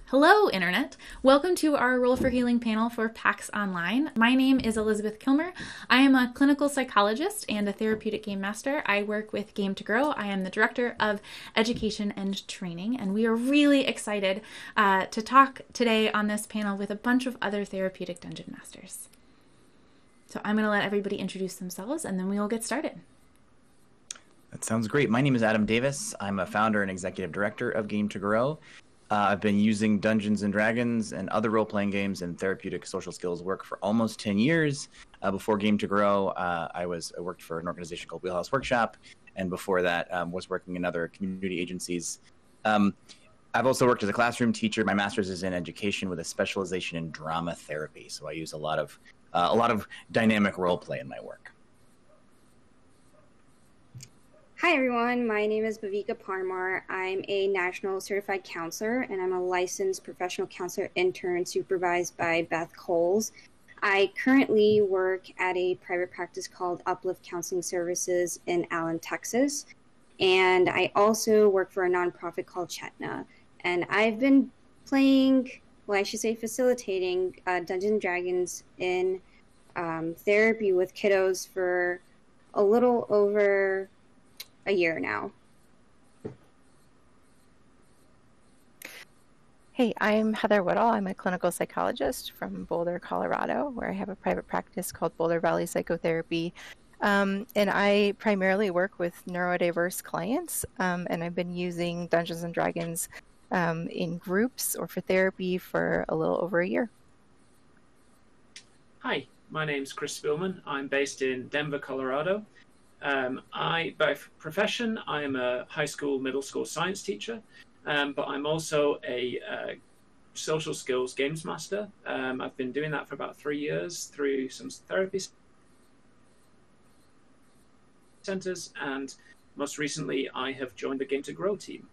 Hello, Internet. Welcome to our Roll for Healing panel for PAX Online. My name is Elizabeth Kilmer. I am a clinical psychologist and a therapeutic game master. I work with Game to Grow. I am the director of education and training, and we are really excited to talk today on this panel with a bunch of other therapeutic dungeon masters. So I'm going to let everybody introduce themselves, and then we will get started. That sounds great. My name is Adam Davis. I'm a founder and executive director of Game to Grow. I've been using Dungeons & Dragons and other role-playing games and therapeutic social skills work for almost 10 years. Before Game to Grow, I worked for an organization called Wheelhouse Workshop, and before that was working in other community agencies. I've also worked as a classroom teacher. My master's is in education with a specialization in drama therapy, so I use a lot of dynamic role play in my work. Hi everyone, my name is Bhavika Parmar. I'm a national certified counselor and I'm a licensed professional counselor intern supervised by Beth Coles. I currently work at a private practice called Uplift Counseling Services in Allen, Texas. And I also work for a nonprofit called Chetna. And I've been facilitating Dungeons & Dragons in therapy with kiddos for a little over a year now. Hey, I'm Heather Whittle. I'm a clinical psychologist from Boulder, Colorado, where I have a private practice called Boulder Valley Psychotherapy. And I primarily work with neurodiverse clients, and I've been using Dungeons & Dragons in groups or for therapy for a little over a year. Hi, my name's Chris Spielmann. I'm based in Denver, Colorado. By profession, I am a high school, middle school science teacher, but I'm also a social skills games master. I've been doing that for about 3 years through some therapy centers, and most recently I have joined the Game to Grow team.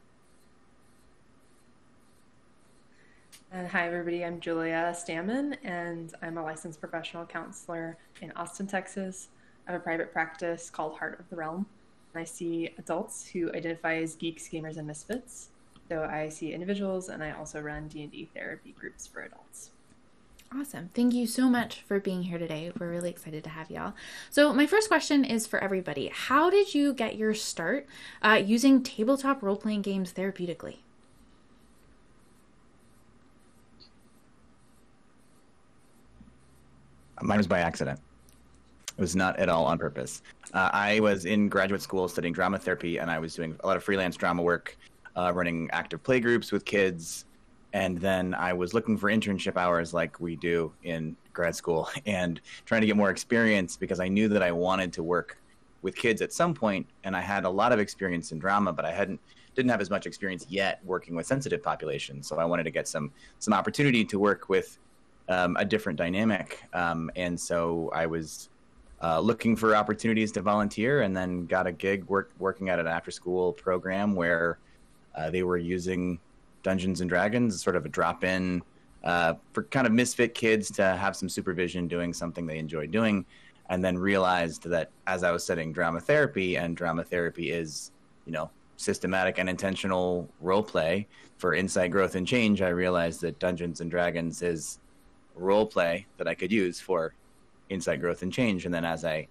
And hi everybody, I'm Julia Stammen, and I'm a licensed professional counselor in Austin, Texas. I have a private practice called Heart of the Realm. And I see adults who identify as geeks, gamers, and misfits. So I see individuals, and I also run D&D therapy groups for adults. Awesome. Thank you so much for being here today. We're really excited to have y'all. So my first question is for everybody. How did you get your start using tabletop role-playing games therapeutically? Mine was by accident. It was not at all on purpose. I was in graduate school studying drama therapy, and I was doing a lot of freelance drama work, running active play groups with kids. And then I was looking for internship hours like we do in grad school and trying to get more experience because I knew that I wanted to work with kids at some point. And I had a lot of experience in drama, but I didn't have as much experience yet working with sensitive populations. So I wanted to get some opportunity to work with a different dynamic. And so I was looking for opportunities to volunteer, and then got a gig working at an after-school program where they were using Dungeons & Dragons, sort of a drop-in for kind of misfit kids to have some supervision doing something they enjoy doing, and then realized that as I was studying drama therapy, and drama therapy is, systematic and intentional role play for insight, growth, and change, I realized that Dungeons & Dragons is role play that I could use for insight, growth, and change. And then as I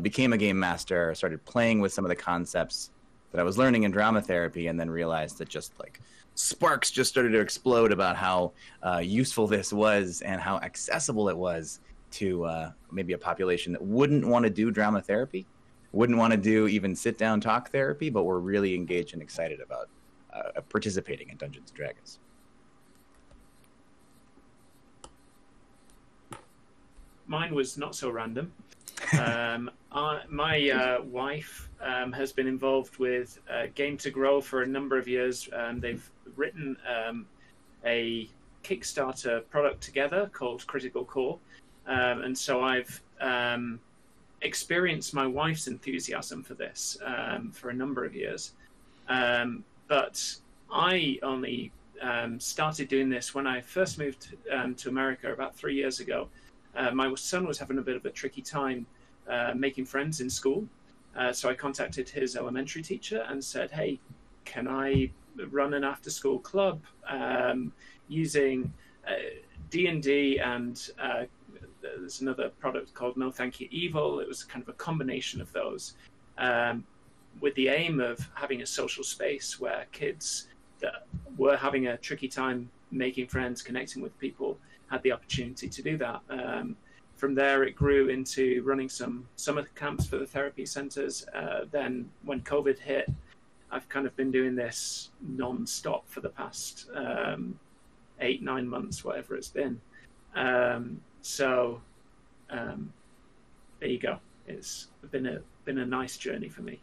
became a game master, I started playing with some of the concepts that I was learning in drama therapy, and then realized that just like sparks just started to explode about how useful this was and how accessible it was to maybe a population that wouldn't want to do drama therapy, wouldn't want to do even sit-down talk therapy, but were really engaged and excited about participating in Dungeons & Dragons. Mine was not so random. My wife has been involved with Game to Grow for a number of years. They've written a Kickstarter product together called Critical Core. And so I've experienced my wife's enthusiasm for this for a number of years. But I only started doing this when I first moved to America about 3 years ago. My son was having a bit of a tricky time making friends in school. So I contacted his elementary teacher and said, hey, can I run an after-school club using D&D and there's another product called No Thank You Evil. It was kind of a combination of those with the aim of having a social space where kids that were having a tricky time making friends, connecting with people, had the opportunity to do that. From there, it grew into running some summer camps for the therapy centers. Then when COVID hit, I've kind of been doing this non-stop for the past 8-9 months, whatever it's been. So there you go. It's been a nice journey for me.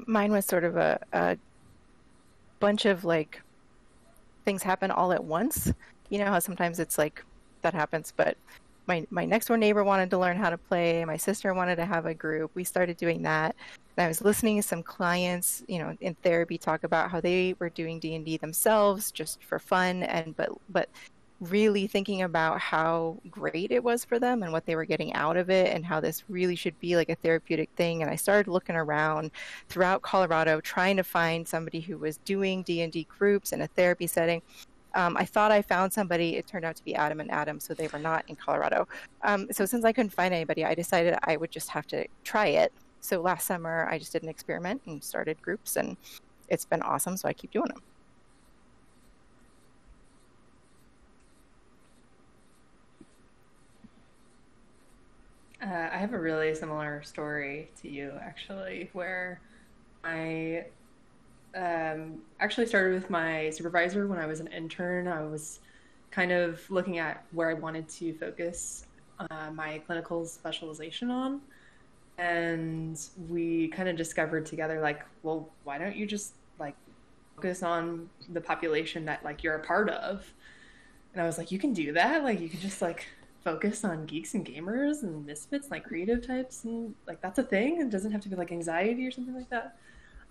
Mine was sort of a bunch of like things happen all at once. You know how sometimes it's like that happens, but my next door neighbor wanted to learn how to play. My sister wanted to have a group. We started doing that. And I was listening to some clients, you know, in therapy talk about how they were doing D&D themselves just for fun, and but really thinking about how great it was for them and what they were getting out of it and how this really should be like a therapeutic thing. And I started looking around throughout Colorado trying to find somebody who was doing D&D groups in a therapy setting. I thought I found somebody. It turned out to be Adam and Adam, so they were not in Colorado. So since I couldn't find anybody, I decided I would just have to try it. So last summer, I just did an experiment and started groups, and it's been awesome, so I keep doing them. I have a really similar story to you, actually, where I actually started with my supervisor when I was an intern. I was kind of looking at where I wanted to focus my clinical specialization on. And we kind of discovered together, like, well, why don't you just like focus on the population that like you're a part of? And I was like, you can do that. Like, you can just like focus on geeks and gamers and misfits, like creative types, and like that's a thing. It doesn't have to be like anxiety or something like that.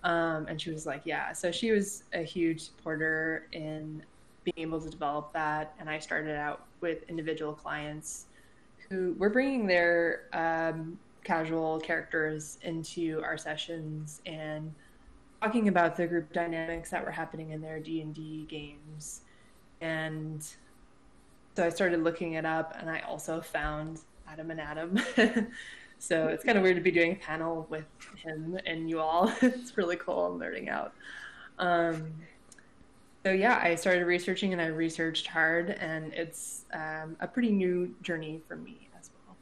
And she was like, yeah. So she was a huge supporter in being able to develop that. And I started out with individual clients who were bringing their casual characters into our sessions and talking about the group dynamics that were happening in their D&D games. And so I started looking it up, and I also found Adam and Adam. So it's kind of weird to be doing a panel with him and you all. It's really cool. I'm learning out. So yeah, I started researching, and I researched hard, and it's a pretty new journey for me as well.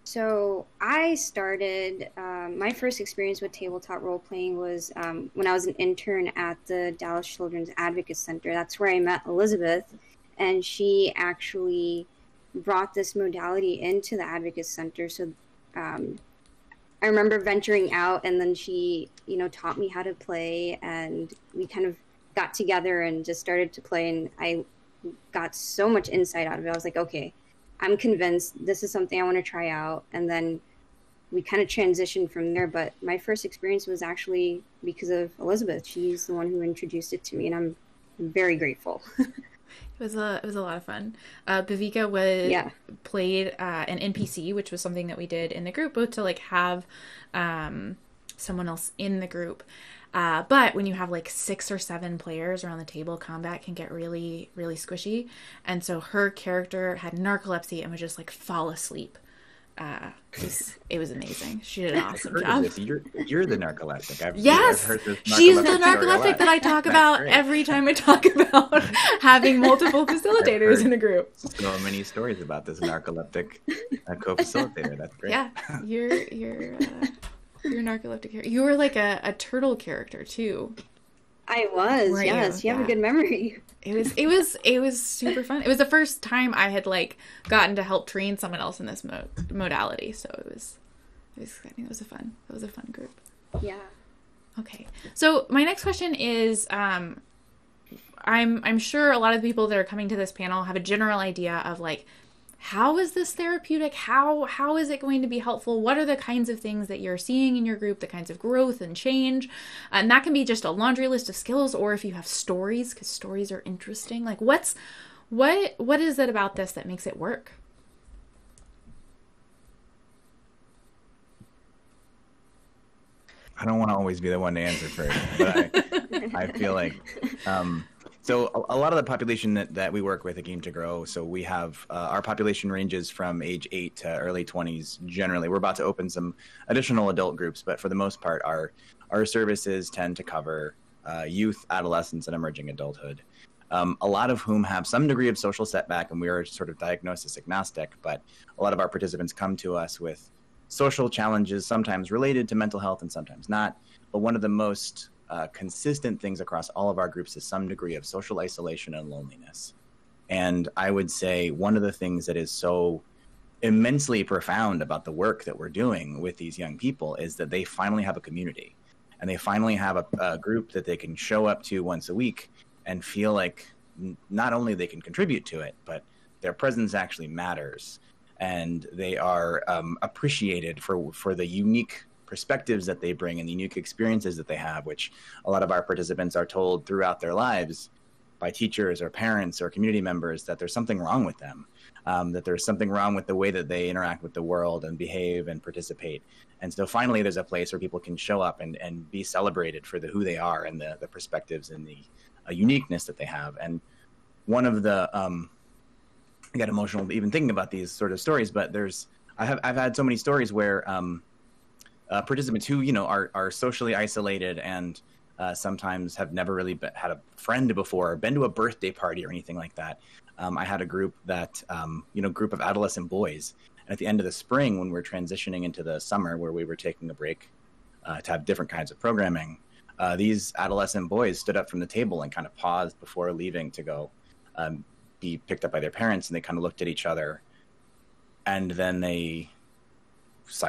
So I started, my first experience with tabletop role-playing was when I was an intern at the Dallas Children's Advocate Center. That's where I met Elizabeth, and she actually brought this modality into the Advocate Center. So I remember venturing out, and then she, you know, taught me how to play, and we kind of got together and just started to play, and I got so much insight out of it. I was like, okay, I'm convinced this is something I want to try out. And then we kind of transitioned from there. But my first experience was actually because of Elizabeth. She's the one who introduced it to me, and I'm very grateful. It was a lot of fun. Bhavika played an NPC, which was something that we did in the group, both to like have someone else in the group. But when you have like 6 or 7 players around the table, combat can get really, really squishy. And so her character had narcolepsy and would just like fall asleep. It was amazing. She did an awesome job. You're the narcoleptic. Yes, I've heard this she's the narcoleptic that I talk about every time I talk about having multiple facilitators in a group. So many stories about this narcoleptic co-facilitator. That's great. Yeah, you're narcoleptic character. You were like a turtle character too. I was, yes. You have a good memory. It was super fun. It was the first time I had like gotten to help train someone else in this modality, so it was exciting. It was a fun group. Yeah. Okay. So my next question is, I'm sure a lot of the people that are coming to this panel have a general idea of like, how is this therapeutic? How is it going to be helpful? What are the kinds of things that you're seeing in your group, the kinds of growth and change? And that can be just a laundry list of skills, or if you have stories, because stories are interesting. Like what is it about this that makes it work? I don't want to always be the one to answer first, but I feel like so a lot of the population that we work with at Game to Grow, so we have our population ranges from age 8 to early 20s generally. We're about to open some additional adult groups, but for the most part, our services tend to cover youth, adolescents, and emerging adulthood. A lot of whom have some degree of social setback, and we are sort of diagnosis agnostic, but a lot of our participants come to us with social challenges, sometimes related to mental health and sometimes not. But one of the most consistent things across all of our groups is some degree of social isolation and loneliness. And I would say one of the things that is so immensely profound about the work that we're doing with these young people is that they finally have a community, and they finally have a group that they can show up to once a week and feel like not only they can contribute to it, but their presence actually matters, and they are appreciated for the unique perspectives that they bring and the unique experiences that they have, which a lot of our participants are told throughout their lives by teachers or parents or community members that there's something wrong with them, that there's something wrong with the way that they interact with the world and behave and participate. And so finally there's a place where people can show up and be celebrated for who they are and the perspectives and the uniqueness that they have. And one of the I get emotional even thinking about these sort of stories, but I've had so many stories where participants who are socially isolated and sometimes have never really had a friend before or been to a birthday party or anything like that. I had a group that group of adolescent boys, and at the end of the spring when we're transitioning into the summer where we were taking a break to have different kinds of programming, these adolescent boys stood up from the table and kind of paused before leaving to go be picked up by their parents, and they kind of looked at each other, and then they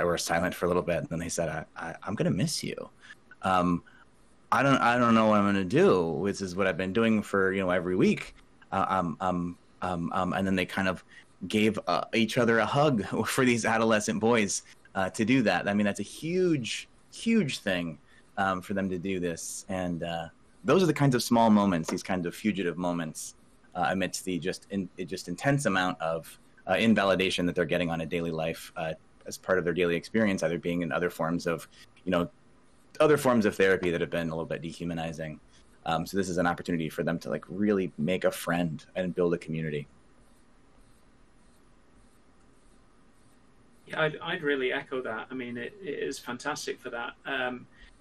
were silent for a little bit, and then they said, I'm going to miss you. I don't know what I'm going to do, which is what I've been doing for every week. And then they kind of gave each other a hug for these adolescent boys to do that. I mean, that's a huge thing for them to do this, and those are the kinds of small moments, these kinds of fugitive moments amidst the just intense amount of invalidation that they're getting on a daily life as part of their daily experience, either being in other forms of therapy that have been a little bit dehumanizing. So this is an opportunity for them to really make a friend and build a community. Yeah, I'd really echo that. I mean, it is fantastic for that.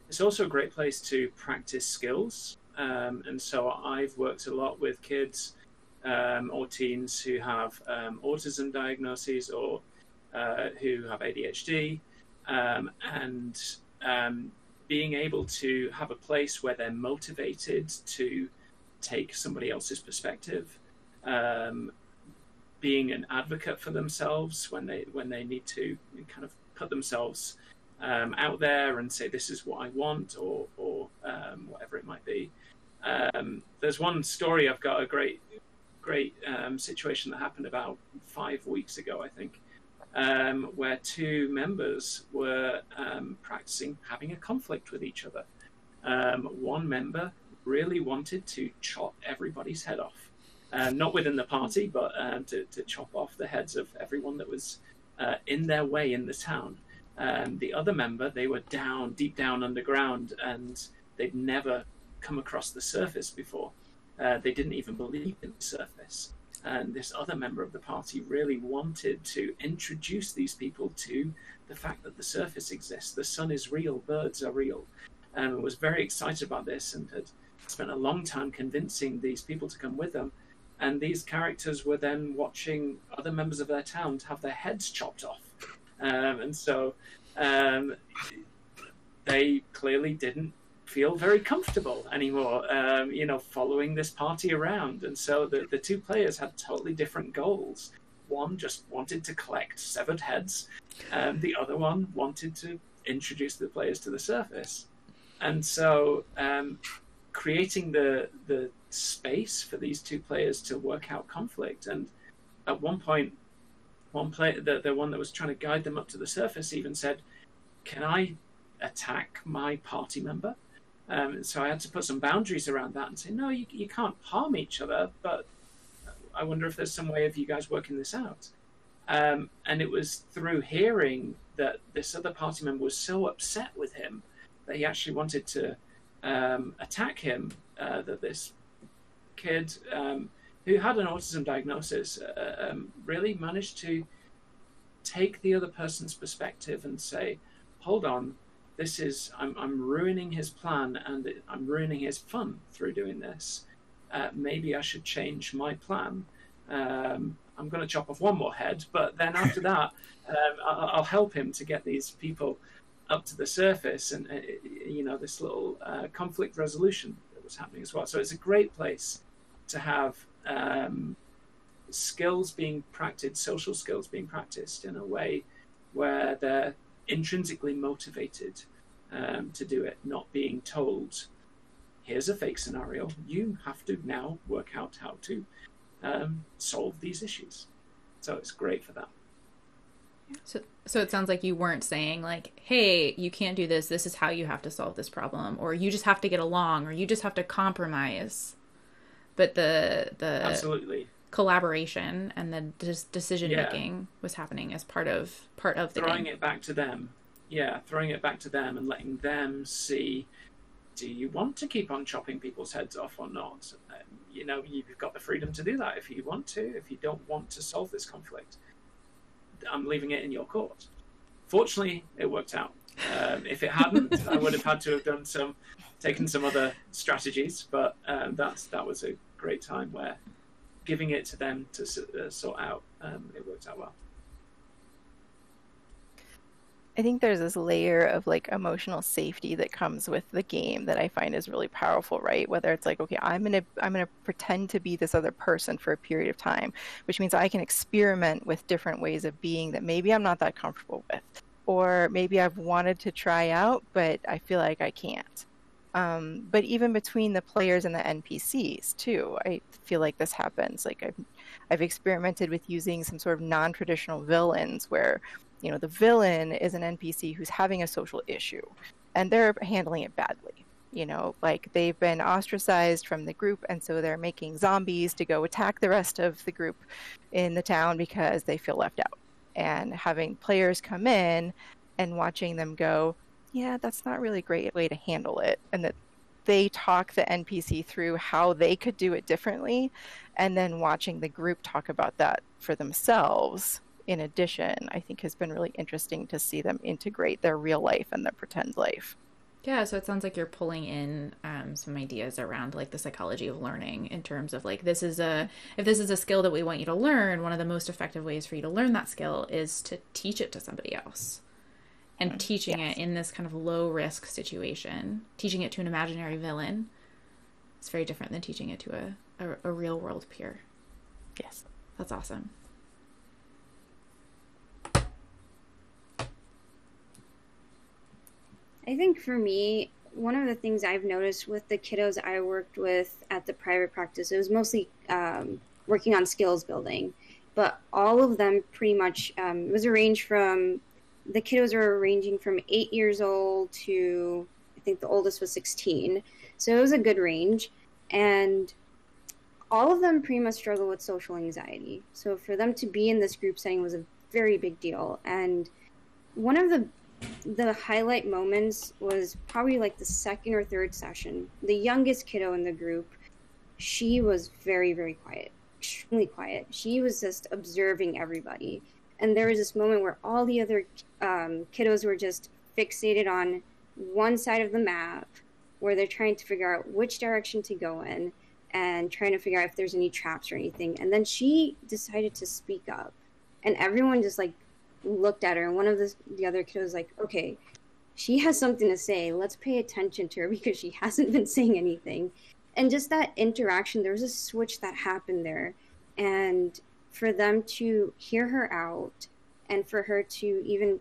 It's also a great place to practice skills. And so I've worked a lot with kids or teens who have autism diagnoses or who have ADHD, and being able to have a place where they're motivated to take somebody else's perspective, being an advocate for themselves when they need to kind of put themselves out there and say, this is what I want, or whatever it might be. There's one story, I've got a great situation that happened about 5 weeks ago, I think, where two members were practicing having a conflict with each other. One member really wanted to chop everybody's head off, not within the party, but to chop off the heads of everyone that was in their way in the town. The other member, they were deep down underground, and they'd never come across the surface before. They didn't even believe in the surface. And this other member of the party really wanted to introduce these people to the fact that the surface exists, the sun is real, birds are real, and was very excited about this and had spent a long time convincing these people to come with them. And these characters were then watching other members of their town have their heads chopped off. And so they clearly didn't feel very comfortable anymore, following this party around. And so the two players had totally different goals. One just wanted to collect severed heads, and the other one wanted to introduce the players to the surface. And so creating the space for these two players to work out conflict. And at one point, one player, the one that was trying to guide them up to the surface, even said, "Can I attack my party member?" So I had to put some boundaries around that and say, no, you can't harm each other, but I wonder if there's some way of you guys working this out. And it was through hearing that this other party member was so upset with him that he actually wanted to attack him, that this kid who had an autism diagnosis really managed to take the other person's perspective and say, hold on, I'm ruining his plan, and I'm ruining his fun through doing this. Maybe I should change my plan. I'm going to chop off one more head, but then after that, I'll help him to get these people up to the surface, and this little conflict resolution that was happening as well. So it's a great place to have skills being practiced, social skills being practiced in a way where they're intrinsically motivated to do it, not being told, here's a fake scenario, you have to now work out how to solve these issues. So it's great for that. So it sounds like you weren't saying like, hey, you can't do this, this is how you have to solve this problem, or you just have to get along, or you just have to compromise. But the absolutely collaboration and the decision making was happening as part of the throwing game. it back to them. Yeah, throwing it back to them and letting them see, do you want to keep on chopping people's heads off or not? You've got the freedom to do that if you want to. If you don't want to solve this conflict, I'm leaving it in your court. Fortunately, it worked out. If it hadn't, I would have had to have taken some other strategies. But that was a great time where giving it to them to sort out, it worked out well. I think there's this layer of like emotional safety that comes with the game that I find is really powerful, right? Whether it's like, okay, I'm gonna pretend to be this other person for a period of time, which means I can experiment with different ways of being that maybe I'm not that comfortable with, or maybe I've wanted to try out, but I feel like I can't. But even between the players and the NPCs too, I feel like this happens. Like I've experimented with using some sort of non-traditional villains where, the villain is an NPC who's having a social issue and they're handling it badly. Like they've been ostracized from the group, and so they're making zombies to go attack the rest of the group in the town because they feel left out. And having players come in and watching them go, yeah, that's not really a great way to handle it. And that they talk the NPC through how they could do it differently. And then watching the group talk about that for themselves, in addition, I think has been really interesting to see them integrate their real life and their pretend life. Yeah, so it sounds like you're pulling in some ideas around like the psychology of learning in terms of like, if this is a skill that we want you to learn, one of the most effective ways for you to learn that skill is to teach it to somebody else. And teaching it in this kind of low risk situation, teaching it to an imaginary villain, is very different than teaching it to a real world peer. Yes. That's awesome. I think for me, one of the things I've noticed with the kiddos I worked with at the private practice, it was mostly working on skills building, but all of them pretty much, it was a range from, the kiddos are ranging from 8 years old to, I think the oldest was 16. So it was a good range. And all of them pretty much struggle with social anxiety. So for them to be in this group setting was a very big deal. And one of the highlight moments was probably like the second or third session. The youngest kiddo in the group, she was very, very quiet, extremely quiet. She was just observing everybody. And there was this moment where all the other kiddos were just fixated on one side of the map, where they're trying to figure out which direction to go in and trying to figure out if there's any traps or anything. And then she decided to speak up. And everyone just like looked at her, and one of the other kiddos was like, okay, she has something to say, let's pay attention to her because she hasn't been saying anything. And just that interaction, there was a switch that happened there. And for them to hear her out and for her to even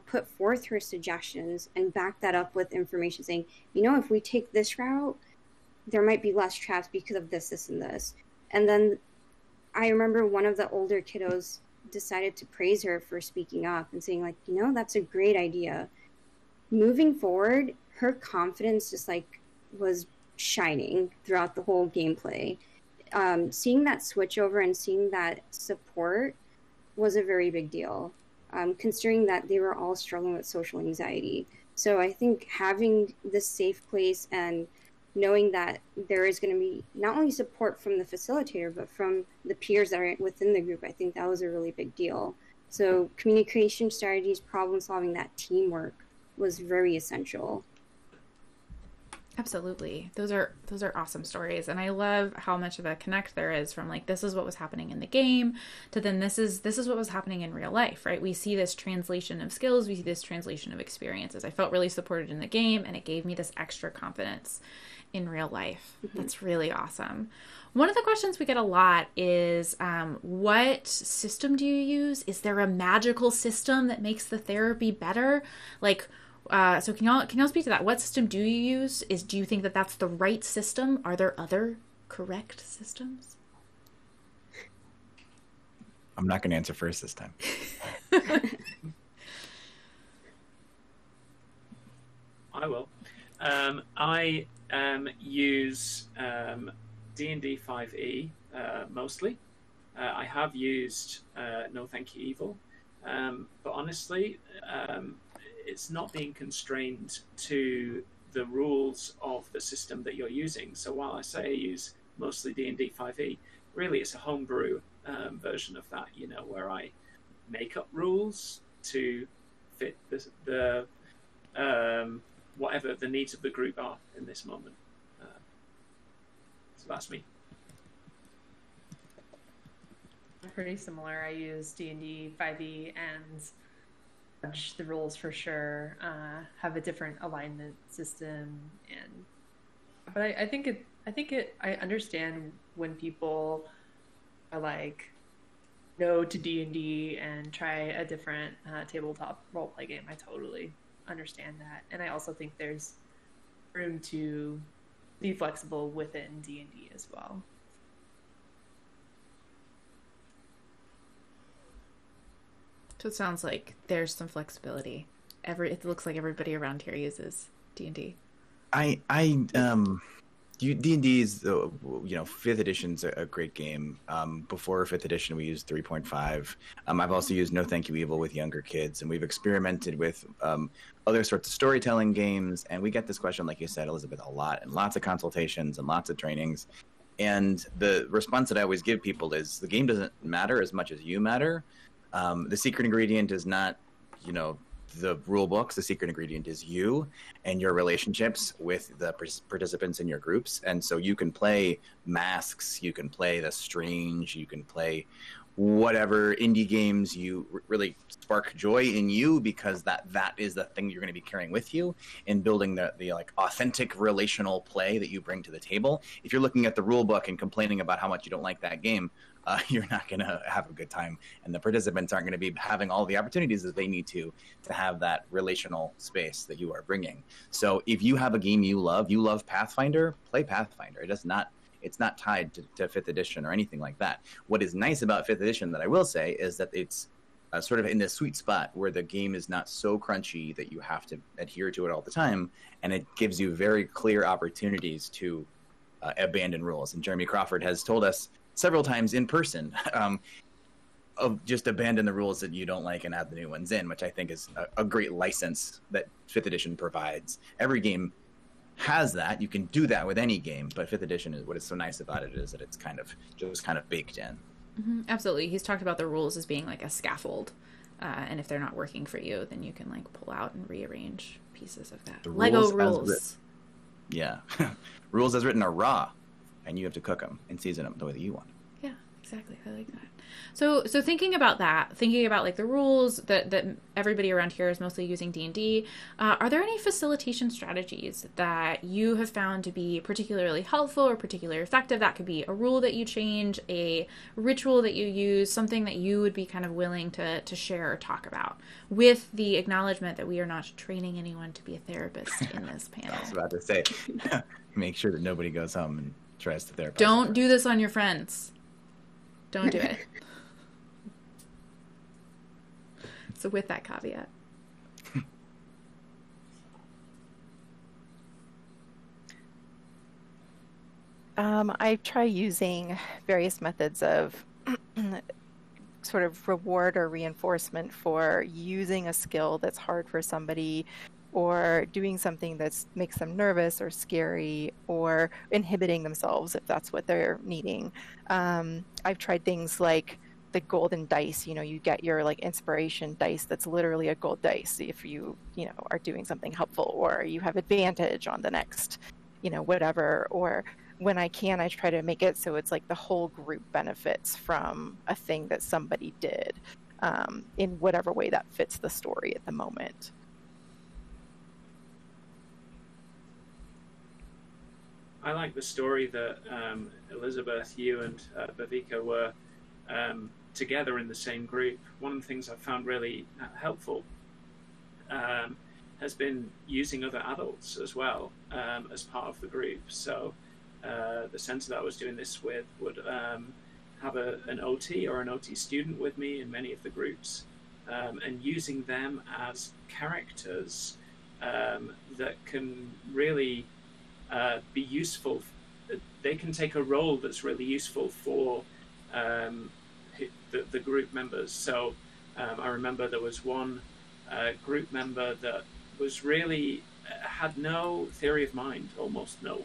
put forth her suggestions and back that up with information saying, if we take this route, there might be less traps because of this, this, and this. And then I remember one of the older kiddos decided to praise her for speaking up and saying like, that's a great idea. Moving forward, her confidence just like was shining throughout the whole gameplay. Seeing that switch over and seeing that support was a very big deal. considering that they were all struggling with social anxiety. So I think having this safe place and knowing that there is going to be not only support from the facilitator, but from the peers that are within the group, I think that was a really big deal. So communication strategies, problem solving, that teamwork was very essential. Absolutely. Those are awesome stories. And I love how much of a connect there is from like, this is what was happening in the game to then this is what was happening in real life, right? We see this translation of skills. We see this translation of experiences. I felt really supported in the game and it gave me this extra confidence in real life. Mm-hmm. That's really awesome. One of the questions we get a lot is, what system do you use? Is there a magical system that makes the therapy better? Like, so can y'all speak to that? What system do you use? Do you think that that's the right system? Are there other correct systems? I'm not going to answer first this time. I will. I use D&D 5e mostly. I have used No Thank You Evil, but honestly, it's not being constrained to the rules of the system that you're using. So while I say I use mostly D&D 5e, really it's a homebrew version of that, where I make up rules to fit the whatever the needs of the group are in this moment. So that's me. Pretty similar. I use D&D 5e and the rules for sure, have a different alignment system, but I think I understand when people are like no to D&D and try a different tabletop roleplay game. I totally understand that, and I also think there's room to be flexible within D&D as well. So it sounds like there's some flexibility. It looks like everybody around here uses D&D. D&D is, 5th edition's a great game. Before 5th edition, we used 3.5. I've also used No Thank You Evil with younger kids, and we've experimented with other sorts of storytelling games. And we get this question, like you said, Elizabeth, a lot, and lots of consultations and lots of trainings. And the response that I always give people is the game doesn't matter as much as you matter. The secret ingredient is not, the rule books. The secret ingredient is you and your relationships with the participants in your groups. And so you can play Masks, you can play The Strange, you can play whatever indie games you really spark joy in you, because that is the thing you're going to be carrying with you in building the like authentic relational play that you bring to the table. If you're looking at the rule book and complaining about how much you don't like that game, you're not going to have a good time, and the participants aren't going to be having all the opportunities that they need to have that relational space that you are bringing. So if you have a game you love Pathfinder, play Pathfinder. It's not tied to 5th edition or anything like that. What is nice about 5th edition that I will say is that it's sort of in this sweet spot where the game is not so crunchy that you have to adhere to it all the time, and it gives you very clear opportunities to abandon rules. And Jeremy Crawford has told us several times in person of just abandon the rules that you don't like and add the new ones in, which I think is a great license that 5th edition provides. Every game has that. You can do that with any game, but 5th edition is what is so nice about it is that it's kind of baked in. Mm-hmm. Absolutely. He's talked about the rules as being like a scaffold, and if they're not working for you, then you can like pull out and rearrange pieces of that. Lego rules. Yeah. Rules as written are raw, and you have to cook them and season them the way that you want. Yeah, exactly. I like that. So thinking about like the rules that everybody around here is mostly using D&D, are there any facilitation strategies that you have found to be particularly helpful or particularly effective? That could be a rule that you change, a ritual that you use, something that you would be kind of willing to share or talk about, with the acknowledgement that we are not training anyone to be a therapist in this panel. I was about to say, make sure that nobody goes home and tries to therapize. Don't do this on your friends. Don't do it. So with that caveat. I try using various methods of sort of reward or reinforcement for using a skill that's hard for somebody, or doing something that makes them nervous or scary, or inhibiting themselves if that's what they're needing. I've tried things like the golden dice. You get your like inspiration dice that's literally a gold dice if you are doing something helpful, or you have advantage on the next whatever. Or when I can, I try to make it so it's like the whole group benefits from a thing that somebody did, in whatever way that fits the story at the moment. I like the story that Elizabeth, you and Bhavika were together in the same group. One of the things I've found really helpful has been using other adults as well as part of the group. So the centre that I was doing this with would have an OT or an OT student with me in many of the groups, and using them as characters that can really be useful. They can take a role that's really useful for the group members. So I remember there was one group member that was really had no theory of mind, almost no,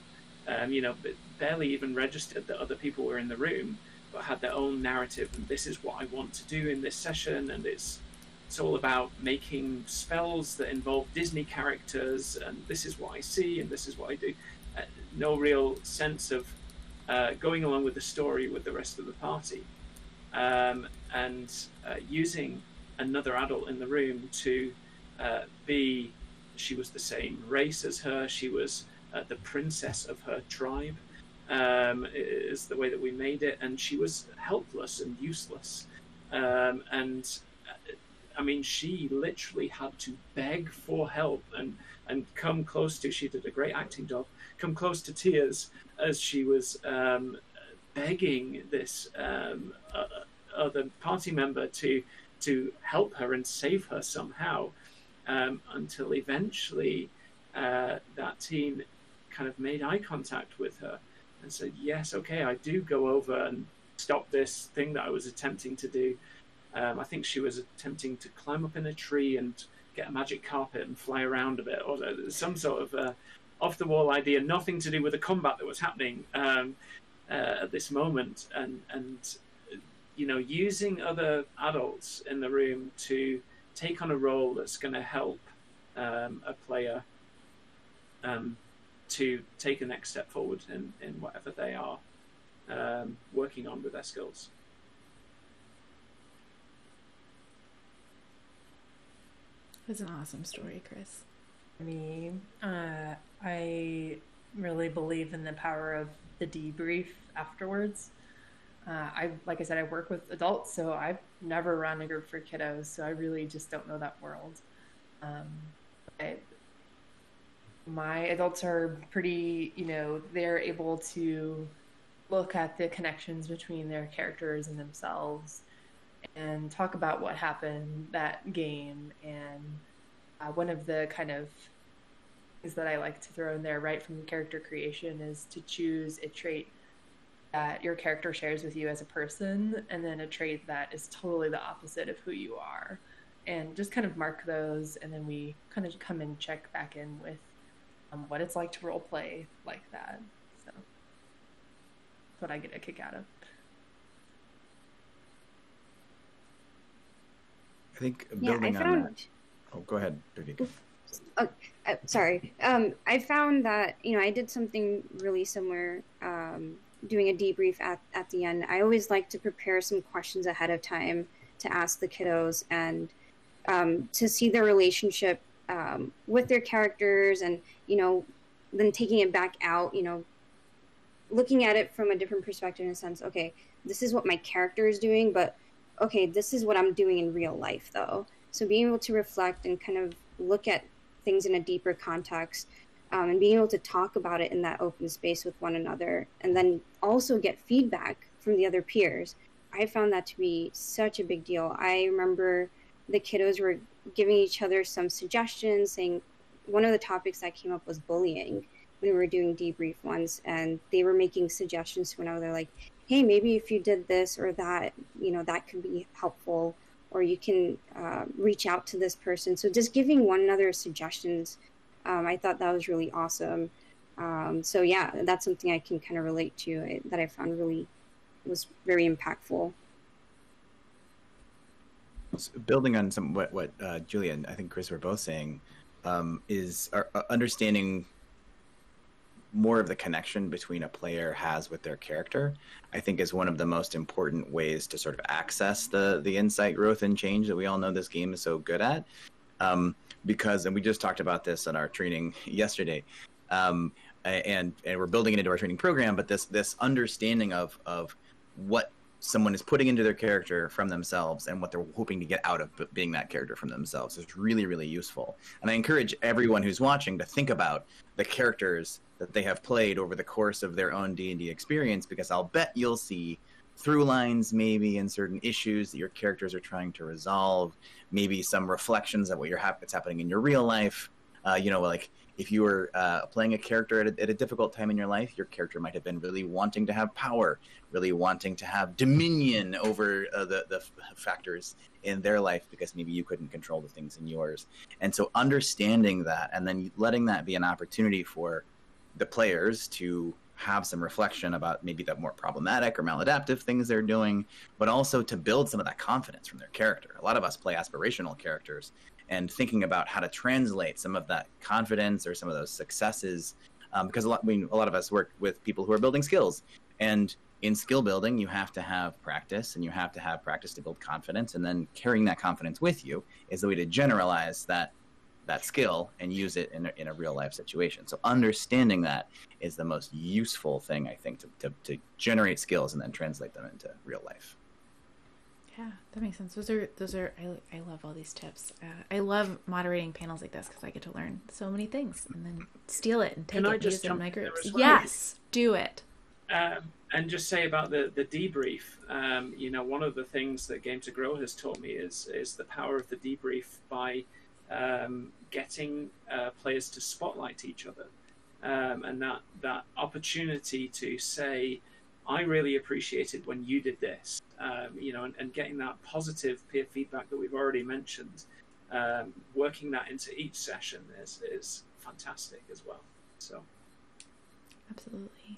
barely even registered that other people were in the room, but had their own narrative, and this is what I want to do in this session, and it's all about making spells that involve Disney characters, and this is what I see, and this is what I do. No real sense of going along with the story with the rest of the party, and using another adult in the room to be, she was the same race as her, she was the princess of her tribe, is the way that we made it, and she was helpless and useless, and I mean, she literally had to beg for help and come close to, she did a great acting job, come close to tears as she was begging this other party member to help her and save her somehow, until eventually that teen kind of made eye contact with her and said, yes, okay, I do go over and stop this thing that I was attempting to do. I think she was attempting to climb up in a tree and get a magic carpet and fly around a bit, or some sort of off-the-wall idea, nothing to do with the combat that was happening at this moment. And using other adults in the room to take on a role that's going to help a player to take a next step forward in whatever they are working on with their skills. That's an awesome story, Chris. For me, I really believe in the power of the debrief afterwards. Like I said, I work with adults, so I've never run a group for kiddos, so I really just don't know that world. My adults are pretty, they're able to look at the connections between their characters and themselves and talk about what happened that game. And one of the kind of things that I like to throw in there right from character creation is to choose a trait that your character shares with you as a person, and then a trait that is totally the opposite of who you are, and just kind of mark those, and then we kind of come and check back in with what it's like to role play like that. So that's what I get a kick out of. I think building on that. Oh, go ahead, Bhavika. Sorry. I found that, I did something really similar, doing a debrief at the end. I always like to prepare some questions ahead of time to ask the kiddos, and to see their relationship with their characters, and, then taking it back out, looking at it from a different perspective, in a sense, okay, this is what my character is doing, but okay, this is what I'm doing in real life, though. So being able to reflect and kind of look at things in a deeper context, and being able to talk about it in that open space with one another, and then also get feedback from the other peers. I found that to be such a big deal. I remember the kiddos were giving each other some suggestions, saying one of the topics that came up was bullying when we were doing debrief once, and they were making suggestions to one another like, hey, maybe if you did this or that, that could be helpful, or you can reach out to this person. So just giving one another suggestions, I thought that was really awesome. So yeah, that's something I can kind of relate to, that I found really was very impactful. Building on what Julia and I think Chris were both saying, is understanding more of the connection between a player has with their character, I think is one of the most important ways to sort of access the insight, growth, and change that we all know this game is so good at. Because, and we just talked about this in our training yesterday, and we're building it into our training program, but this understanding of what someone is putting into their character from themselves and what they're hoping to get out of being that character from themselves is really, really useful. And I encourage everyone who's watching to think about the characters that they have played over the course of their own D&D experience, because I'll bet you'll see through lines maybe in certain issues that your characters are trying to resolve, maybe some reflections of what's happening in your real life. Like if you were playing a character at a difficult time in your life, your character might have been really wanting to have power, really wanting to have dominion over the factors in their life because maybe you couldn't control the things in yours. And so understanding that and then letting that be an opportunity for the players to have some reflection about maybe the more problematic or maladaptive things they're doing, but also to build some of that confidence from their character. A lot of us play aspirational characters, and thinking about how to translate some of that confidence or some of those successes, because a lot of us work with people who are building skills, and in skill building, you have to have practice, and you have to have practice to build confidence, and then carrying that confidence with you is the way to generalize that skill and use it in a real life situation. So understanding that is the most useful thing, I think, to generate skills and then translate them into real life. Yeah, that makes sense. Those are. I love all these tips. I love moderating panels like this because I get to learn so many things and then steal it and take it and use it in my groups. Well? Yes, do it. And just say about the debrief. One of the things that Game to Grow has taught me is the power of the debrief by getting players to spotlight each other, and that opportunity to say, I really appreciated when you did this, and getting that positive peer feedback that we've already mentioned, working that into each session is fantastic as well. So, absolutely.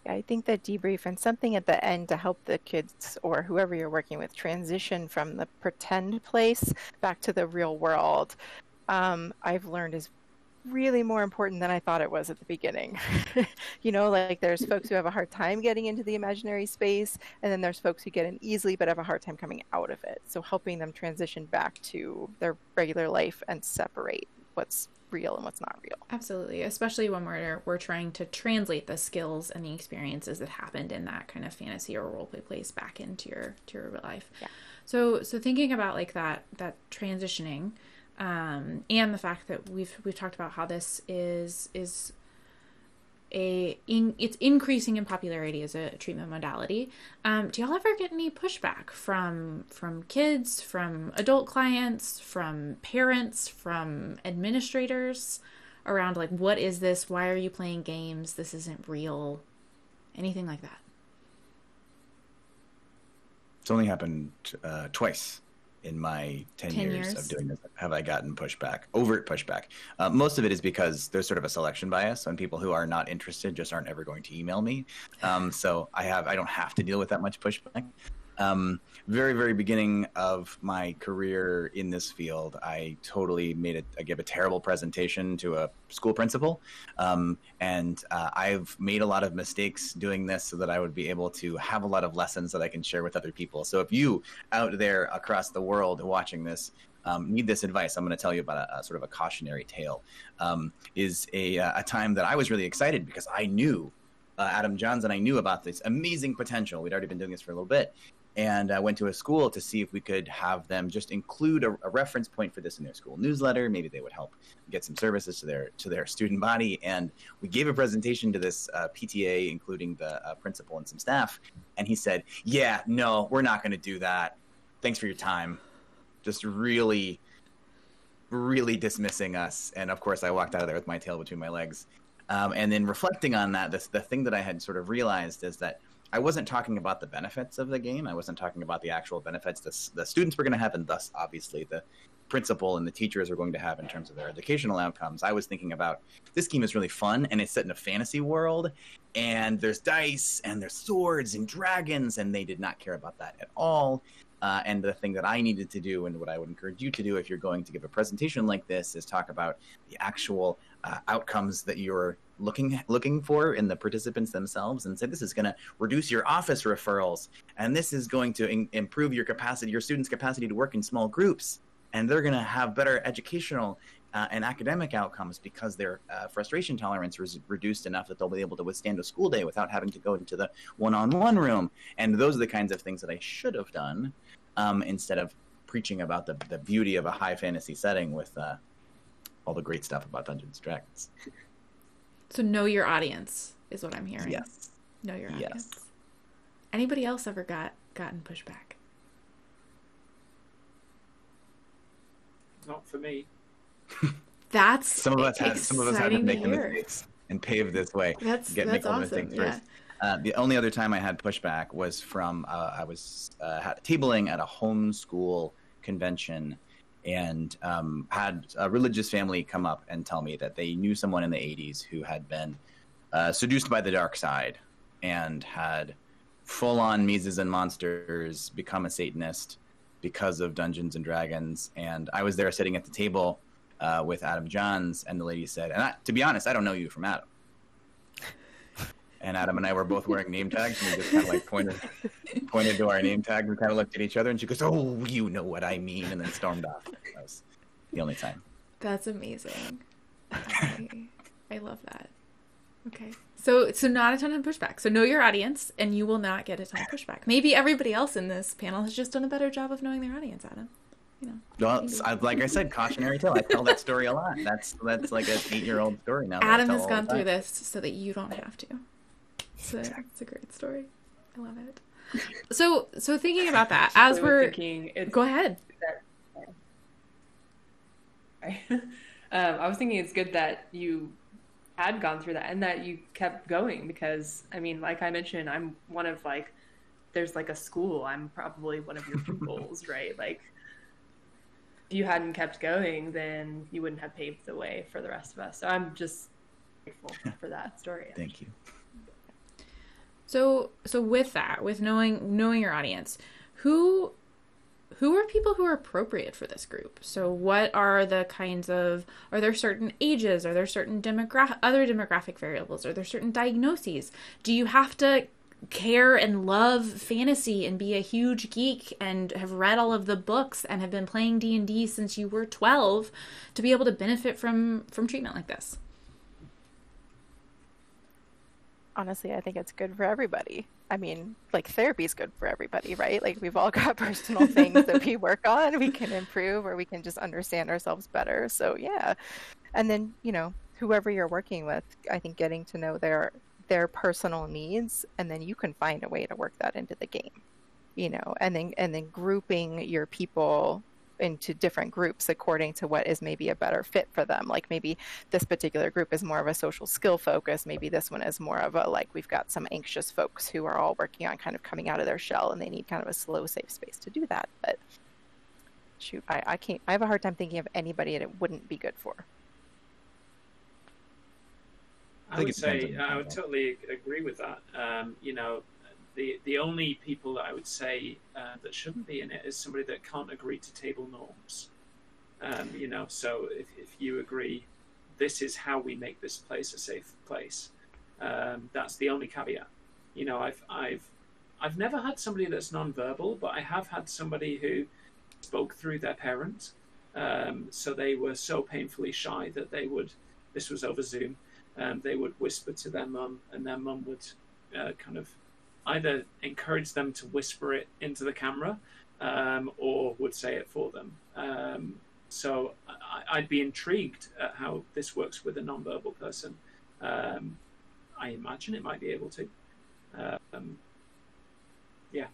Yeah, I think that debrief and something at the end to help the kids or whoever you're working with transition from the pretend place back to the real world, I've learned is really more important than I thought it was at the beginning. Like there's folks who have a hard time getting into the imaginary space, and then there's folks who get in easily but have a hard time coming out of it. So helping them transition back to their regular life and separate what's real and what's not real. Absolutely, especially when we're trying to translate the skills and the experiences that happened in that kind of fantasy or role play place back into your real life. Yeah. So thinking about like that transitioning, and the fact that we've talked about how this is it's increasing in popularity as a treatment modality. Do y'all ever get any pushback from kids, from adult clients, from parents, from administrators around like, what is this? Why are you playing games? This isn't real. Anything like that? It's only happened twice in my 10 years of doing this. Have I gotten pushback, overt pushback? Most of it is because there's sort of a selection bias, and people who are not interested just aren't ever going to email me. So I don't have to deal with that much pushback. Very, very beginning of my career in this field, I totally I gave a terrible presentation to a school principal. And I've made a lot of mistakes doing this so that I would be able to have a lot of lessons that I can share with other people. So if you out there across the world watching this need this advice, I'm going to tell you about a sort of a cautionary tale. Is a time that I was really excited because I knew Adam Johns and I knew about this amazing potential. We'd already been doing this for a little bit. And I went to a school to see if we could have them just include a reference point for this in their school newsletter. Maybe they would help get some services to their student body. And we gave a presentation to this PTA, including the principal and some staff. And he said, yeah, no, we're not going to do that. Thanks for your time. Just really, really dismissing us. And of course, I walked out of there with my tail between my legs. And then reflecting on that, the thing that I had sort of realized is that I wasn't talking about the benefits of the game. I wasn't talking about the actual benefits the students were going to have, and thus obviously the principal and the teachers are going to have in terms of their educational outcomes. I was thinking about, this game is really fun, and it's set in a fantasy world, and there's dice and there's swords and dragons, and they did not care about that at all. And the thing that I needed to do, and what I would encourage you to do if you're going to give a presentation like this, is talk about the actual outcomes that you're looking for in the participants themselves, and say this is going to reduce your office referrals, and this is going to improve your students' capacity to work in small groups, and they're going to have better educational and academic outcomes because their frustration tolerance is reduced enough that they'll be able to withstand a school day without having to go into the one-on-one room. And those are the kinds of things that I should have done instead of preaching about the beauty of a high fantasy setting with all the great stuff about Dungeons and Dragons. So know your audience is what I'm hearing. Yes. Know your audience. Yes. Anybody else ever gotten pushback? Not for me. That's some of us had to make the hear. mistakes and pave this way. That's awesome. Yeah. The only other time I had pushback was from I was tabling at a homeschool convention, and had a religious family come up and tell me that they knew someone in the 80s who had been seduced by the dark side and had full-on Mises and Monsters, become a Satanist because of Dungeons and Dragons. And I was there sitting at the table with Adam Johns, and the lady said, and to be honest, I don't know you from Adam. And Adam and I were both wearing name tags, and we just kind of like pointed to our name tag and kind of looked at each other, and she goes, "Oh, you know what I mean," and then stormed off. That was the only time. That's amazing. I love that. Okay. So not a ton of pushback. So know your audience, and you will not get a ton of pushback. Maybe everybody else in this panel has just done a better job of knowing their audience, Adam. You know. Well, like I said, cautionary tale. I tell that story a lot. That's like an 8-year-old story now. Adam has gone through this so that you don't have to. It's a great story. I love it. So thinking about that, as we're go ahead. I was thinking it's good that you had gone through that and that you kept going, because I mean, like I mentioned, I'm one of there's a school. I'm probably one of your pupils, right? Like, if you hadn't kept going, then you wouldn't have paved the way for the rest of us. So I'm just grateful for that story. Thank you. So with that, with knowing your audience, who are people who are appropriate for this group? So what are the kinds of, are there certain ages? Are there certain other demographic variables? Are there certain diagnoses? Do you have to care and love fantasy and be a huge geek and have read all of the books and have been playing D&D since you were 12 to be able to benefit from treatment like this? Honestly, I think it's good for everybody. I mean, therapy is good for everybody, right? We've all got personal things that we work on, we can improve, or we can just understand ourselves better. So yeah. And then, whoever you're working with, I think getting to know their personal needs, and then you can find a way to work that into the game, and then grouping your people into different groups according to what is maybe a better fit for them. Like maybe this particular group is more of a social skill focus. Maybe this one is more of a, we've got some anxious folks who are all working on kind of coming out of their shell, and they need kind of a slow, safe space to do that. But shoot, I have a hard time thinking of anybody that it wouldn't be good for. I would say I would totally agree with that. The only people that I would say that shouldn't be in it is somebody that can't agree to table norms. So if you agree, this is how we make this place a safe place. That's the only caveat. I've never had somebody that's nonverbal, but I have had somebody who spoke through their parent. So they were so painfully shy that this was over Zoom, they would whisper to their mum, and their mum would kind of either encourage them to whisper it into the camera or would say it for them. So I'd be intrigued at how this works with a nonverbal person. I imagine it might be able to. Yeah.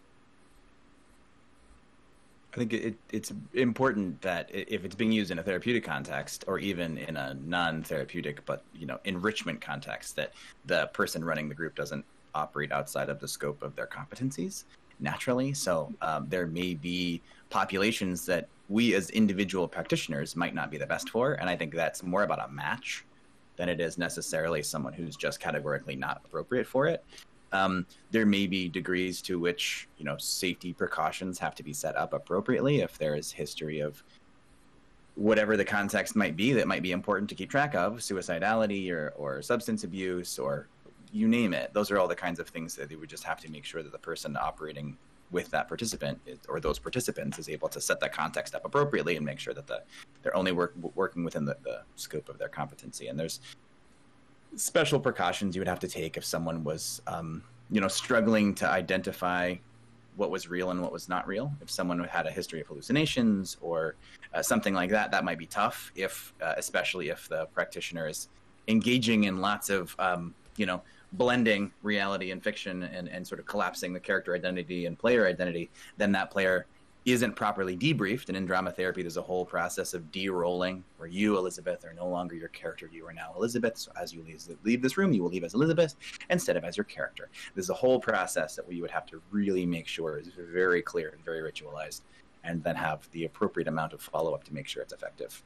I think it's important that if it's being used in a therapeutic context, or even in a non-therapeutic but enrichment context, that the person running the group doesn't operate outside of the scope of their competencies naturally. So there may be populations that we as individual practitioners might not be the best for. And I think that's more about a match than it is necessarily someone who's just categorically not appropriate for it. There may be degrees to which, safety precautions have to be set up appropriately if there is history of whatever the context might be that might be important to keep track of, suicidality or substance abuse, or you name it. Those are all the kinds of things that they would just have to make sure that the person operating with that participant or those participants is able to set that context up appropriately and make sure that they're only working within the scope of their competency. And there's special precautions you would have to take if someone was, struggling to identify what was real and what was not real. If someone had a history of hallucinations or something like that, that might be tough. Especially if the practitioner is engaging in lots of, blending reality and fiction and sort of collapsing the character identity and player identity, then that player isn't properly debriefed. And in drama therapy, there's a whole process of de-rolling where you, Elizabeth, are no longer your character. You are now Elizabeth. So as you leave this room, you will leave as Elizabeth instead of as your character. There's a whole process that you would have to really make sure is very clear and very ritualized, and then have the appropriate amount of follow-up to make sure it's effective.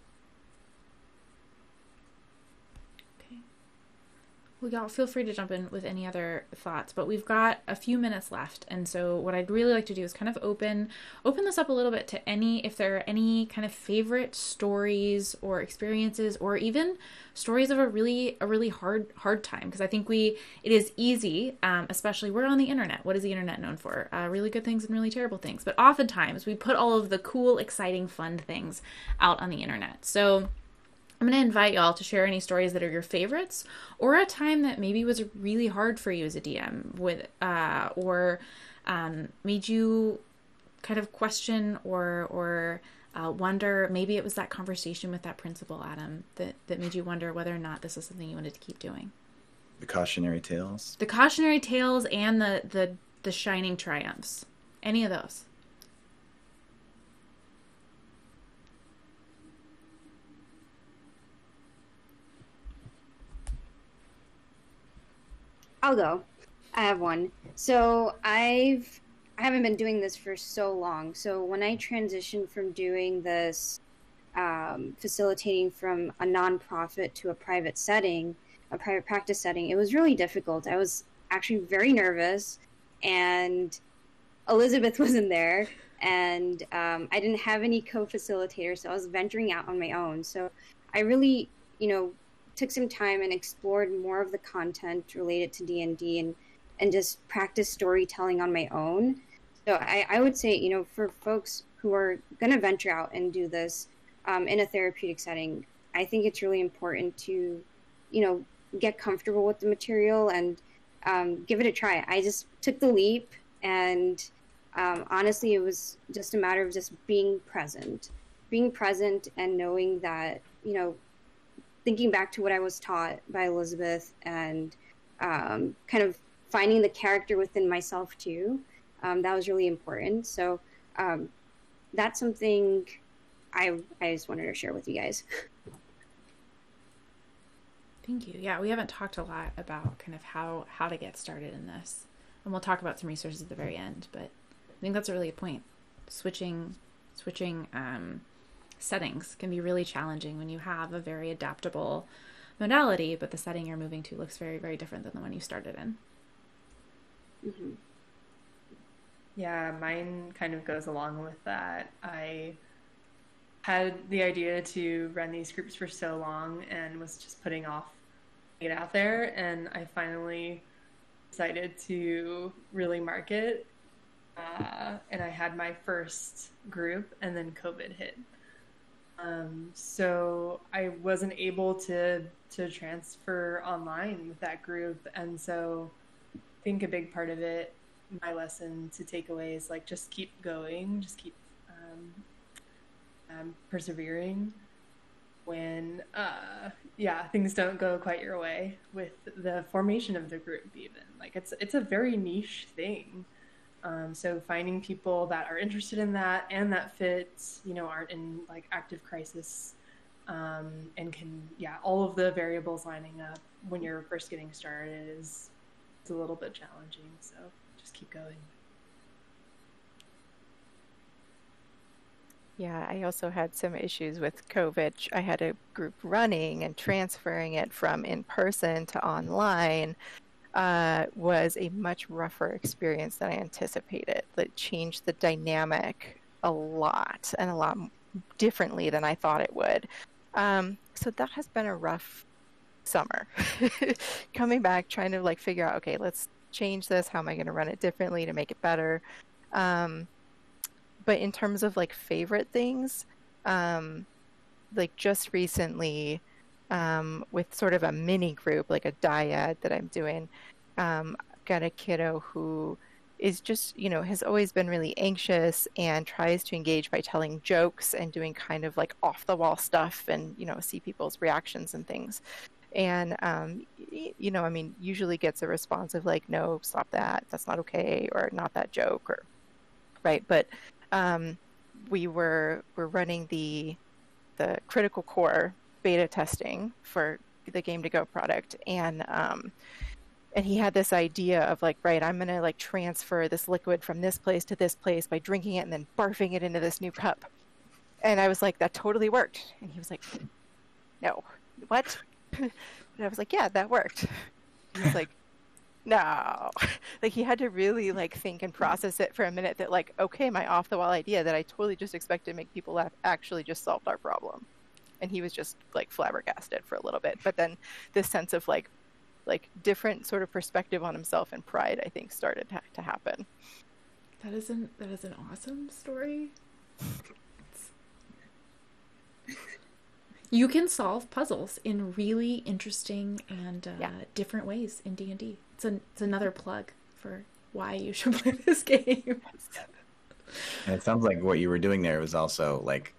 Well, y'all feel free to jump in with any other thoughts, but we've got a few minutes left. And so what I'd really like to do is kind of open this up a little bit to if there are any kind of favorite stories or experiences, or even stories of a really hard time. Because I think it is easy, especially we're on the internet. What is the internet known for? Really good things and really terrible things. But oftentimes we put all of the cool, exciting, fun things out on the internet. So I'm going to invite y'all to share any stories that are your favorites, or a time that maybe was really hard for you as a DM or made you kind of question or wonder. Maybe it was that conversation with that principal, Adam, that made you wonder whether or not this is something you wanted to keep doing. The cautionary tales. The cautionary tales and the shining triumphs. Any of those. I'll go. I have one. So I haven't been doing this for so long. So when I transitioned from doing this facilitating from a nonprofit to a private practice setting, it was really difficult. I was actually very nervous, and Elizabeth wasn't there, and I didn't have any co-facilitators, so I was venturing out on my own. So I really, took some time and explored more of the content related to D&D and just practice storytelling on my own. So I would say, for folks who are going to venture out and do this in a therapeutic setting, I think it's really important to, get comfortable with the material and give it a try. I just took the leap, and honestly, it was just a matter of just being present and knowing that, thinking back to what I was taught by Elizabeth and kind of finding the character within myself too, that was really important. So that's something I just wanted to share with you guys. Thank you. Yeah, we haven't talked a lot about kind of how to get started in this. And we'll talk about some resources at the very end, but I think that's a really good point. Switching settings can be really challenging when you have a very adaptable modality, but the setting you're moving to looks very, very different than the one you started in. Mm-hmm. Yeah, mine kind of goes along with that. I had the idea to run these groups for so long and was just putting off it out there, and I finally decided to really market. And I had my first group, and then COVID hit. So I wasn't able to transfer online with that group. And so I think a big part of it, my lesson to take away is just keep going, just keep persevering when, things don't go quite your way with the formation of the group even. It's a very niche thing. So finding people that are interested in that and that fits, aren't in active crisis, and can, all of the variables lining up when you're first getting started is it's a little bit challenging, so just keep going. Yeah, I also had some issues with COVID. I had a group running, and transferring it from in person to online was a much rougher experience than I anticipated. That changed the dynamic a lot, and a lot differently than I thought it would. So that has been a rough summer. Coming back, trying to like figure out, okay, let's change this. How am I going to run it differently to make it better? But in terms of like favorite things, like just recently, with sort of a mini group, like a dyad that I'm doing, got a kiddo who is just, has always been really anxious and tries to engage by telling jokes and doing kind of like off the wall stuff and, see people's reactions and things. And, usually gets a response of like, no, stop that. That's not okay. Or not that joke, or right. But, we're running the critical core beta testing for the Game to Go product, and he had this idea of like, right, I'm gonna like transfer this liquid from this place to this place by drinking it and then barfing it into this new cup. And I was like, that totally worked. And he was like, no, what? And I was like, yeah, that worked. And he was like, no. Like, he had to really like think and process it for a minute that like, okay, my off the wall idea that I totally just expected to make people laugh actually just solved our problem. And he was just like flabbergasted for a little bit. But then this sense of like different sort of perspective on himself and pride, I think, started to happen. That is an awesome story. You can solve puzzles in really interesting and different ways in D&D. It's another plug for why you should play this game. And it sounds like what you were doing there was also like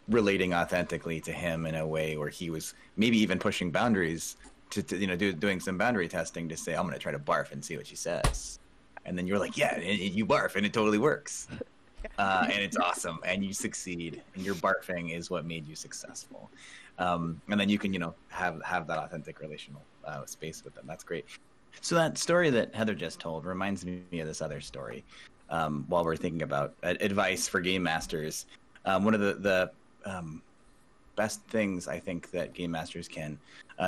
relating authentically to him in a way where he was maybe even pushing boundaries to doing some boundary testing to say, I'm going to try to barf and see what she says. And then you're like, yeah, you barf and it totally works. And it's awesome, and you succeed, and your barfing is what made you successful. And then you can, have that authentic relational space with them. That's great. So that story that Heather just told reminds me of this other story. While we're thinking about advice for game masters, one of the best things I think that game masters can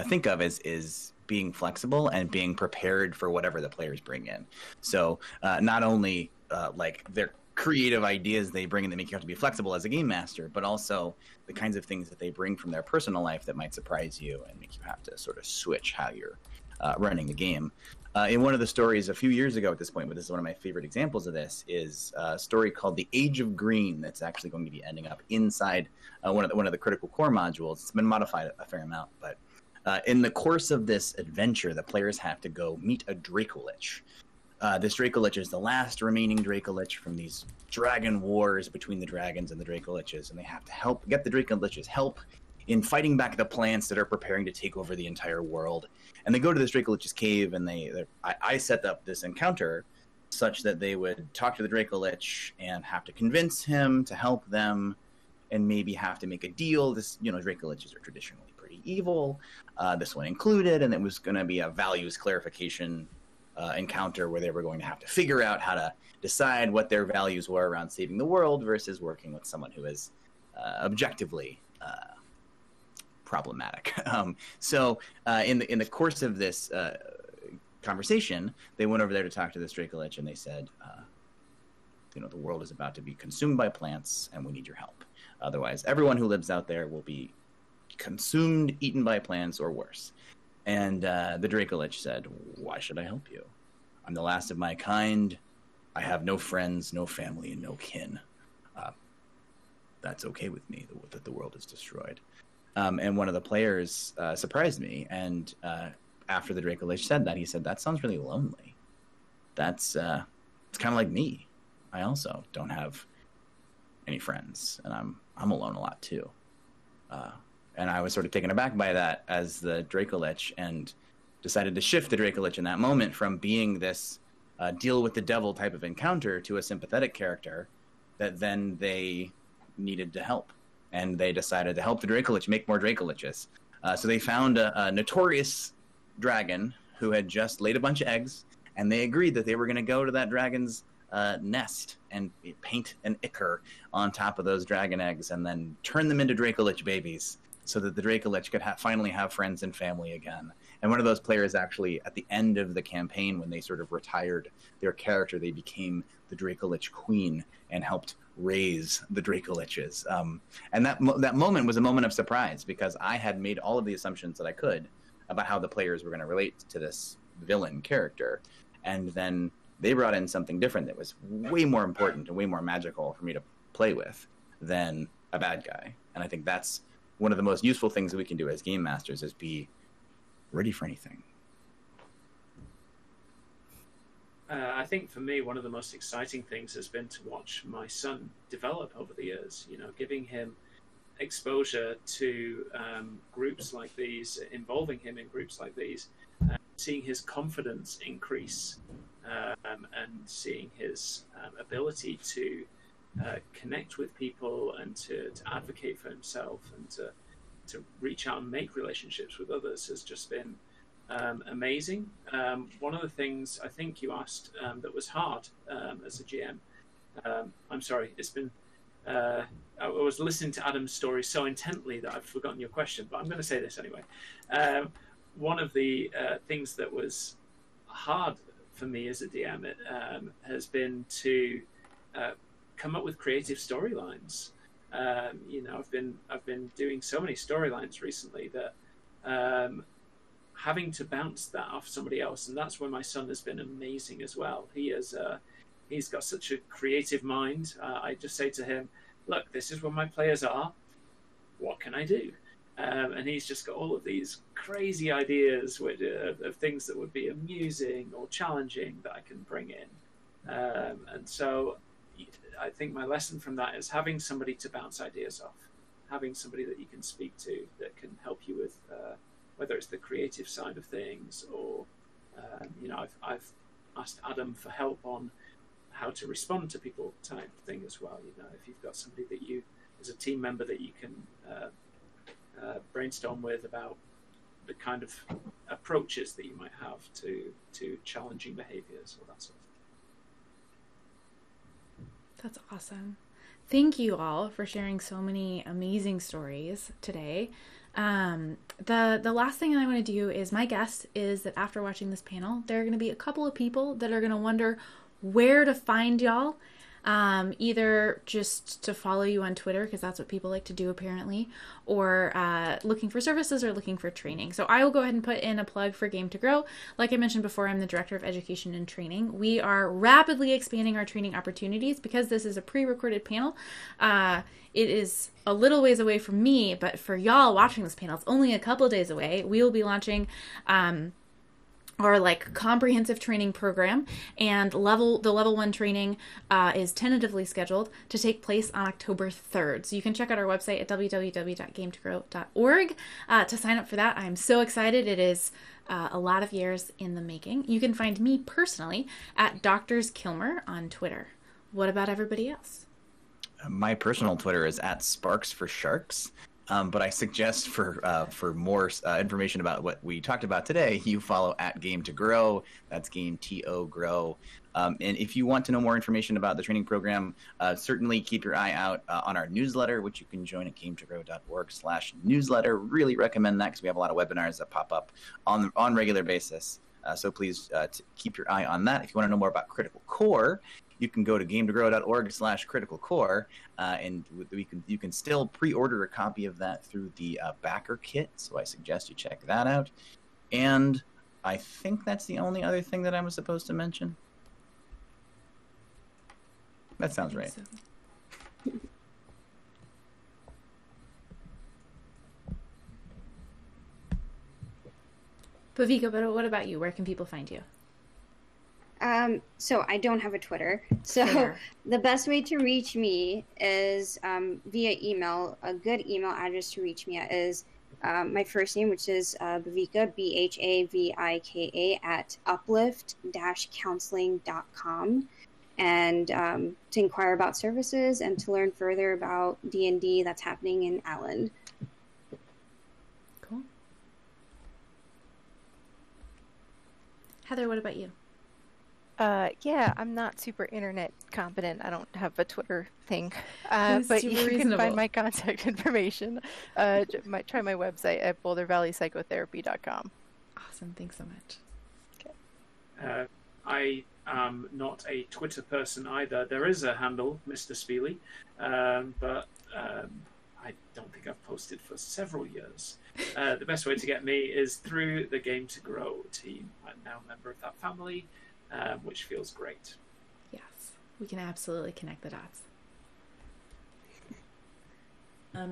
think of is being flexible and being prepared for whatever the players bring in. So not only like their creative ideas they bring in that make you have to be flexible as a game master, but also the kinds of things that they bring from their personal life that might surprise you and make you have to sort of switch how you're running the game. In one of the stories a few years ago at this point, but this is one of my favorite examples of this, is a story called The Age of Green that's actually going to be ending up inside one of the critical core modules. It's been modified a fair amount, but in the course of this adventure, the players have to go meet a Dracolich. This Dracolich is the last remaining Dracolich from these dragon wars between the dragons and the Dracoliches, and they have to get the Dracoliches help in fighting back the plants that are preparing to take over the entire world. And they go to this Dracolich's cave, and I set up this encounter such that they would talk to the Dracolich and have to convince him to help them, and maybe have to make a deal. Dracoliches are traditionally pretty evil, this one included, and it was going to be a values clarification encounter where they were going to have to figure out how to decide what their values were around saving the world versus working with someone who is objectively problematic. So in the course of this conversation, they went over there to talk to this Dracolich, and they said, the world is about to be consumed by plants, and we need your help. Otherwise, everyone who lives out there will be consumed, eaten by plants, or worse. And the Dracolich said, why should I help you? I'm the last of my kind. I have no friends, no family, and no kin. That's okay with me, that the world is destroyed. And one of the players surprised me. And after the Dracolich said that, he said, that sounds really lonely. It's kind of like me. I also don't have any friends, and I'm alone a lot too. And I was sort of taken aback by that as the Dracolich, and decided to shift the Dracolich in that moment from being this deal with the devil type of encounter to a sympathetic character that then they needed to help. And they decided to help the Dracolich make more Dracoliches. So they found a notorious dragon who had just laid a bunch of eggs, and they agreed that they were going to go to that dragon's nest and paint an ichor on top of those dragon eggs and then turn them into Dracolich babies so that the Dracolich could finally have friends and family again. And one of those players actually, at the end of the campaign, when they sort of retired their character, they became the Dracolich queen and helped raise the Dracoliches. And that moment was a moment of surprise because I had made all of the assumptions that I could about how the players were going to relate to this villain character. And then they brought in something different that was way more important and way more magical for me to play with than a bad guy. And I think that's one of the most useful things that we can do as game masters is be ready for anything. I think for me, one of the most exciting things has been to watch my son develop over the years, giving him exposure to groups like these, involving him in groups like these, seeing his confidence increase, and seeing his ability to connect with people and to advocate for himself and to reach out and make relationships with others has just been amazing. One of the things I think you asked that was hard as a GM, I'm sorry, it's been, I was listening to Adam's story so intently that I've forgotten your question, but I'm going to say this anyway. One of the things that was hard for me as a DM has been to come up with creative storylines. I've been doing so many storylines recently that having to bounce that off somebody else, and that's where my son has been amazing as well. He's got such a creative mind. I just say to him, "Look, this is where my players are. What can I do?" And he's just got all of these crazy ideas of things that would be amusing or challenging that I can bring in. And so I think my lesson from that is having somebody to bounce ideas off, having somebody that you can speak to that can help you with whether it's the creative side of things or, I've asked Adam for help on how to respond to people type thing as well. If you've got somebody that you, as a team member, that you can brainstorm with about the kind of approaches that you might have to challenging behaviors or that sort of thing. That's awesome. Thank you all for sharing so many amazing stories today. The last thing I want to do is, my guess is that after watching this panel, there are going to be a couple of people that are going to wonder where to find y'all. Either just to follow you on Twitter, because that's what people like to do apparently, or looking for services or looking for training. So I will go ahead and put in a plug for Game to Grow. Like I mentioned before, I'm the Director of Education and Training. We are rapidly expanding our training opportunities because this is a pre-recorded panel. It is a little ways away from me, but for y'all watching this panel, it's only a couple days away. We will be launching our comprehensive training program, and the level 1 training is tentatively scheduled to take place on October 3rd. So you can check out our website at www.gametogrow.org to sign up for that. I'm so excited. It is a lot of years in the making. You can find me personally at Drs. Kilmer on Twitter. What about everybody else? My personal Twitter is at Sparks for Sharks. But I suggest for more information about what we talked about today, you follow at Game to Grow. That's Game TO Grow. And if you want to know more information about the training program, certainly keep your eye out on our newsletter, which you can join at gametogrow.org/newsletter. Really recommend that because we have a lot of webinars that pop up on regular basis. So please keep your eye on that. If you want to know more about Critical Core, you can go to gametogrow.org/critical core, and you can still pre-order a copy of that through the backer kit. So I suggest you check that out. And I think that's the only other thing that I was supposed to mention. That sounds right. Bhavika, but what about you? Where can people find you? So I don't have a Twitter. So Sure. The best way to reach me is via email. A good email address to reach me at is my first name, which is Bhavika, BHAVIKA, at uplift-counseling.com. And to inquire about services and to learn further about D&D that's happening in Allen. Cool. Heather, what about you? Yeah, I'm not super internet competent. I don't have a Twitter thing. That's But super you can reasonable. find my contact information. Try my website at bouldervalleypsychotherapy.com. Awesome. Thanks so much. I am not a Twitter person either. There is a handle, Mr. Spieley, but I don't think I've posted for several years. The best way to get me is through the Game to Grow team. I'm now a member of that family, which feels great. Yes, we can absolutely connect the dots.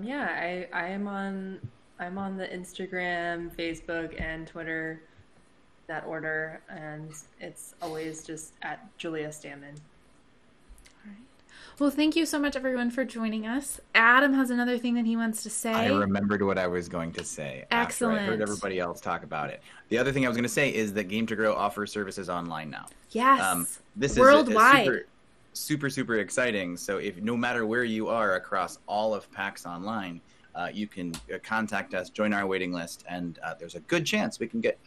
Yeah, I'm on the Instagram, Facebook, and Twitter, that order, and it's always just at Julia Spielmann. All right. Well, thank you so much, everyone, for joining us. Adam has another thing that he wants to say. I remembered what I was going to say. Excellent. After I heard everybody else talk about it. The other thing I was going to say is that Game to Grow offers services online now. Yes. This worldwide. is super exciting. So if no matter where you are across all of PAX Online, you can contact us, join our waiting list, and there's a good chance we can get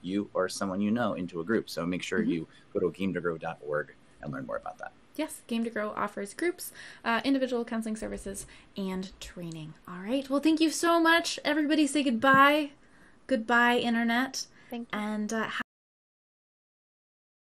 you or someone you know into a group. So make sure you go to gametogrow.org and learn more about that. Yes, Game to Grow offers groups, individual counseling services, and training. All right. Well, thank you so much. Everybody say goodbye. Goodbye, Internet. Thank you. And